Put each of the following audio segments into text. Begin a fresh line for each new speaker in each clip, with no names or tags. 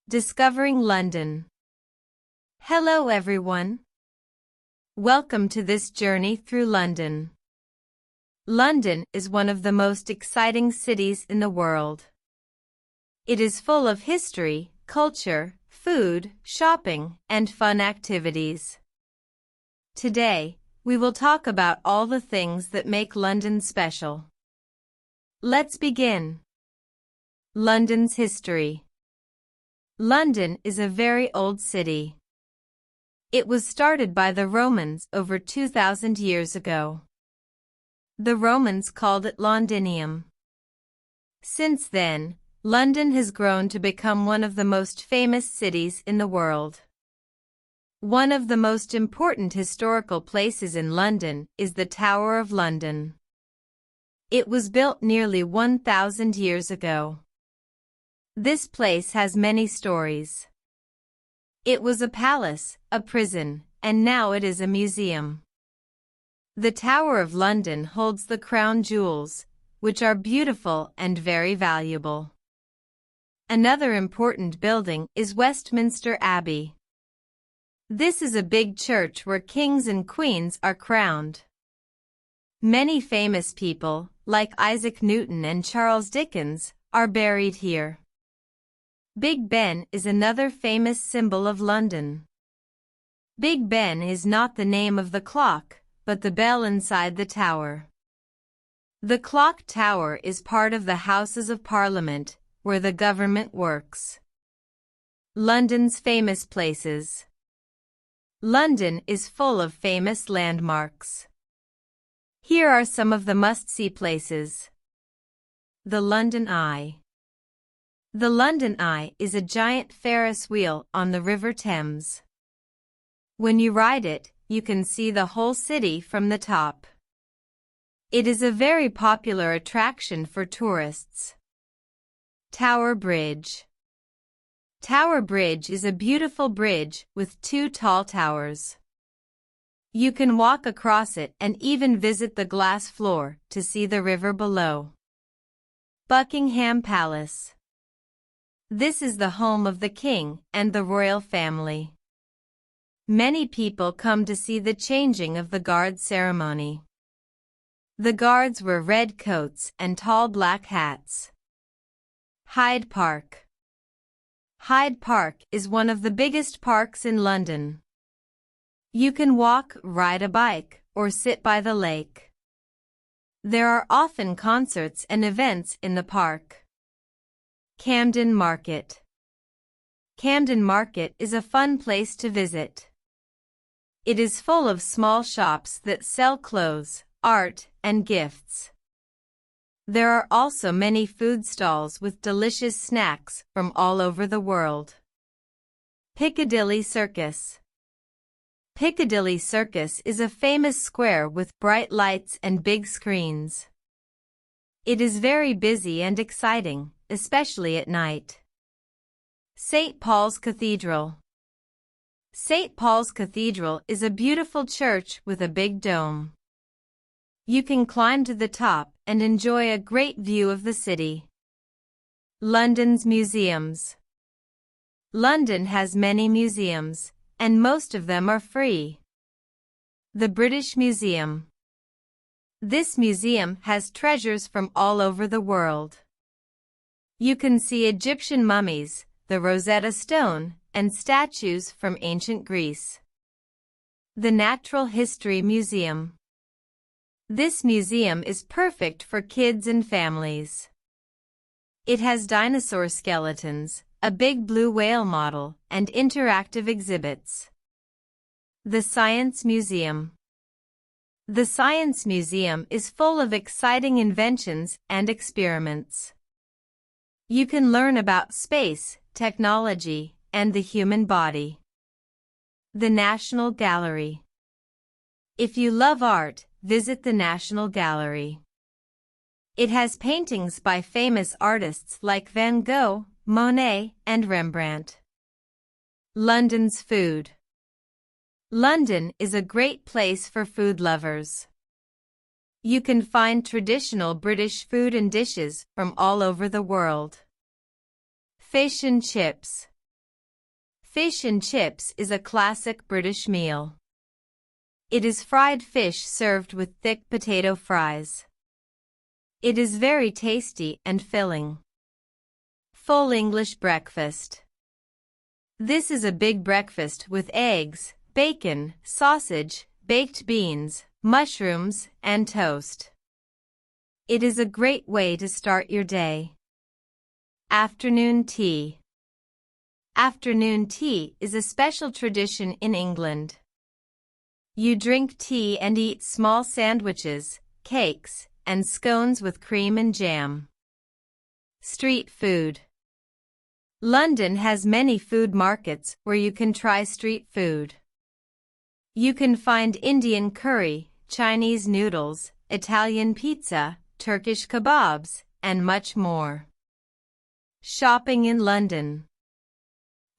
Discovering London. Hello everyone. Welcome to this journey through London. London is one of the most exciting cities in the world. It is full of history, culture, food, shopping, and fun activities. Today, we will talk about all the things that make London special. Let's begin. London's history. London is a very old city. It was started by the Romans over 2,000 years ago. The Romans called it Londinium. Since then, London has grown to become one of the most famous cities in the world. One of the most important historical places in London is the Tower of London. It was built nearly 1,000 years ago. This place has many stories. It was a palace, a prison, and now it is a museum. The Tower of London holds the crown jewels, which are beautiful and very valuable. Another important building is Westminster Abbey. This is a big church where kings and queens are crowned. Many famous people, like Isaac Newton and Charles Dickens, are buried here. Big Ben is another famous symbol of London. Big Ben is not the name of the clock, but the bell inside the tower. The clock tower is part of the Houses of Parliament, where the government works. London's famous places. London is full of famous landmarks. Here are some of the must-see places. The London Eye. The London Eye is a giant Ferris wheel on the River Thames. When you ride it, you can see the whole city from the top. It is a very popular attraction for tourists. Tower Bridge. Tower Bridge is a beautiful bridge with two tall towers. You can walk across it and even visit the glass floor to see the river below. Buckingham Palace. This is the home of the king and the royal family. Many people come to see the changing of the guard ceremony. The guards wear red coats and tall black hats. Hyde Park. Hyde Park is one of the biggest parks in London. You can walk, ride a bike, or sit by the lake. There are often concerts and events in the park. Camden Market. Camden Market is a fun place to visit. It is full of small shops that sell clothes, art, and gifts. There are also many food stalls with delicious snacks from all over the world. Piccadilly Circus. Piccadilly Circus is a famous square with bright lights and big screens. It is very busy and exciting, especially at night. St. Paul's Cathedral. St. Paul's Cathedral is a beautiful church with a big dome. You can climb to the top and enjoy a great view of the city. London's museums. London has many museums, and most of them are free. The British Museum. This museum has treasures from all over the world. You can see Egyptian mummies, the Rosetta Stone, and statues from ancient Greece. The Natural History Museum. This museum is perfect for kids and families. It has dinosaur skeletons, a big blue whale model, and interactive exhibits. The Science Museum. The Science Museum is full of exciting inventions and experiments. You can learn about space, technology, and the human body. The National Gallery. If you love art, visit the National Gallery. It has paintings by famous artists like Van Gogh, Monet, and Rembrandt. London's food. London is a great place for food lovers. You can find traditional British food and dishes from all over the world. Fish and chips. Fish and chips is a classic British meal. It is fried fish served with thick potato fries. It is very tasty and filling. Full English breakfast. This is a big breakfast with eggs, bacon, sausage, baked beans, mushrooms, and toast. It is a great way to start your day. Afternoon tea. Afternoon tea is a special tradition in England. You drink tea and eat small sandwiches, cakes, and scones with cream and jam. Street food. London has many food markets where you can try street food. You can find Indian curry, Chinese noodles, Italian pizza, Turkish kebabs, and much more. Shopping in London.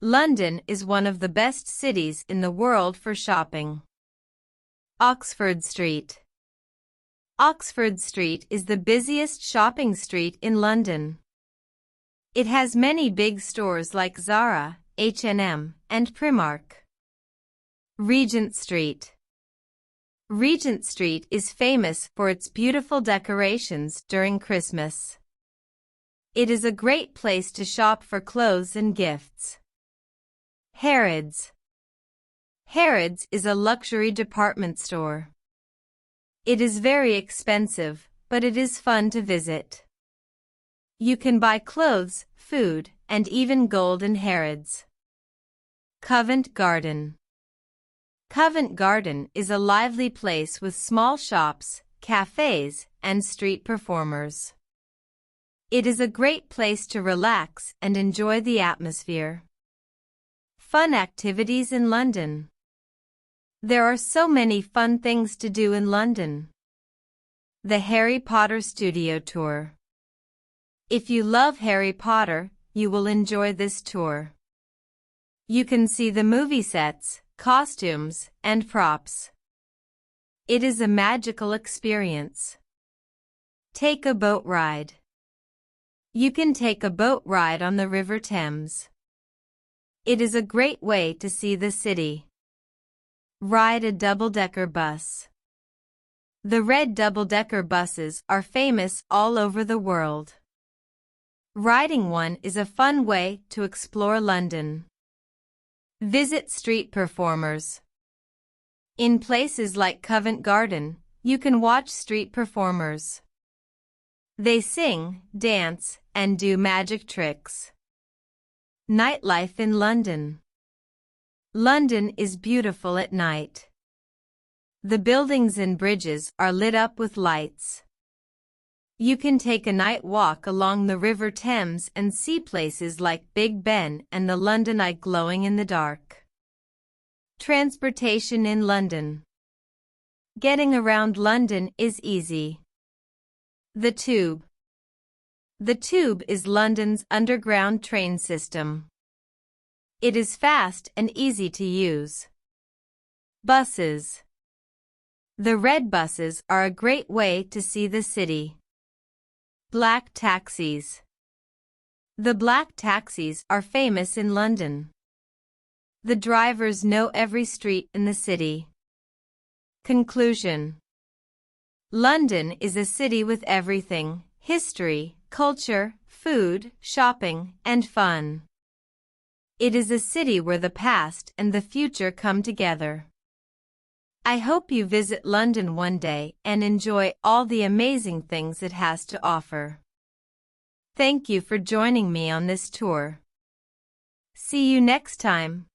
London is one of the best cities in the world for shopping. Oxford Street. Oxford Street is the busiest shopping street in London. It has many big stores like Zara, H&M, and Primark. Regent Street. Regent Street is famous for its beautiful decorations during Christmas. It is a great place to shop for clothes and gifts. Harrods. Harrods is a luxury department store. It is very expensive, but it is fun to visit. You can buy clothes, food, and even gold in Harrods. Covent Garden. Covent Garden is a lively place with small shops, cafes, and street performers. It is a great place to relax and enjoy the atmosphere. Fun activities in London. There are so many fun things to do in London. The Harry Potter Studio Tour. If you love Harry Potter, you will enjoy this tour. You can see the movie sets, costumes, and props. It is a magical experience. Take a boat ride. You can take a boat ride on the River Thames. It is a great way to see the city. Ride a double-decker bus. The red double-decker buses are famous all over the world. Riding one is a fun way to explore London. Visit street performers. In places like Covent Garden, you can watch street performers. They sing, dance, and do magic tricks. Nightlife in London. London is beautiful at night. The buildings and bridges are lit up with lights. You can take a night walk along the River Thames and see places like Big Ben and the London Eye glowing in the dark. Transportation in London. Getting around London is easy. The Tube. The Tube is London's underground train system. It is fast and easy to use. Buses. The red buses are a great way to see the city. Black taxis. The black taxis are famous in London. The drivers know every street in the city. Conclusion. London is a city with everything: history, culture, food, shopping, and fun. It is a city where the past and the future come together. I hope you visit London one day and enjoy all the amazing things it has to offer. Thank you for joining me on this tour. See you next time.